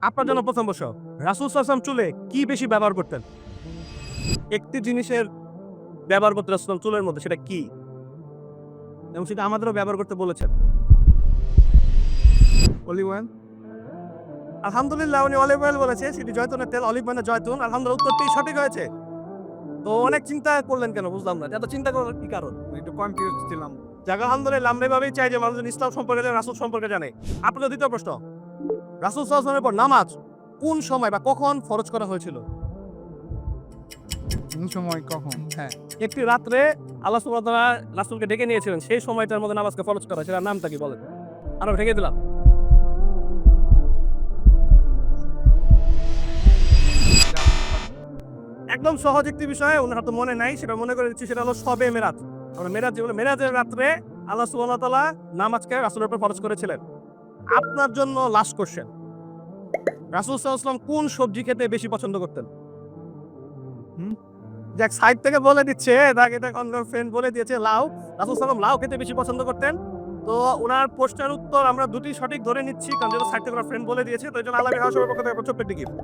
আপনার জন্য প্রথম প্রশ্ন, রাসূল সাল্লাল্লাহু আলাইহি ওয়াসাল্লাম চুলে কি বেশি ব্যবহার করতেন? একটি জিনিসের ব্যবহার করতে রাসূল সাল্লাল্লাহু আলাইহি ওয়াসাল্লাম চুলের মধ্যে, সেটা কি? এবং সেটা আমাদেরও ব্যবহার করতে বলেছেন। Olive oil. আলহামদুলিল্লাহ, উনি অলিভ অয়েল বলেছে, সেটি জয়তুনের তেল, অলিভ মানে জয়তুন। আলহামদুলিল্লাহ, উত্তরটি সঠিক হয়েছে। তো অনেক চিন্তা করলেন কেন বুঝলাম না। এত চিন্তা করার কি কারণ? একটু কনফিউজ ছিলাম। যাক আলহামদুলিল্লাহ, আমরা এভাবেই চাই যে মানুষজন ইসলাম সম্পর্কে জানে, রাসূল সম্পর্কে জানে। আপনাদের দ্বিতীয় প্রশ্ন, রাসূল সাল্লাল্লাহু আলাইহি ওয়াসাল্লামের পর নামাজ কোন সময় বা কখন ফরজ করা হয়েছিল? কোন সময় কখন? হ্যাঁ, একটি রাত্রে আল্লাহ সুবহানাহু ওয়া তাআলা রাসূলকে ডেকে নিয়েছিলেন, সেই সময়টার মধ্যে নামাজকে ফরজ করা, সেটার নামটা কি বলেন? আরো ঢেকে দিলাম। একদম সহজ একটি বিষয়, ওনার তো মনে নাই, সেটা মনে করে দিচ্ছি, সেটা হলো শবে মেরাজ। আমরা মেরাজ যেগুলো, মেরাজের রাত্রে আল্লাহ সুবহানাহু ওয়া তাআলা নামাজকে রাসূলের উপর ফরজ করেছিলেন। আপনার জন্য লাস্ট কোশ্চেন, রাসূল সাল্লাল্লাহু আলাইহি ওয়াসাল্লাম কোন সবজি খেতে বেশি পছন্দ করতেন? হুম? যাক, সাইড থেকে বলে দিচ্ছে, তাকে এটা অন্য ফ্রেন্ড বলে দিয়েছে লাউ। রাসূল সাল্লাল্লাহু আলাইহি ওয়াসাল্লাম লাউ খেতে বেশি পছন্দ করতেন। তো উনার প্রশ্নের উত্তর আমরা দুটি সঠিক ধরে নিচ্ছি, কারণ যেটা সাইড থেকে ফ্রেন্ড বলে দিয়েছে। তো এই জন্য আলামী হাউসের পক্ষ থেকে ছোট্ট একটি gift।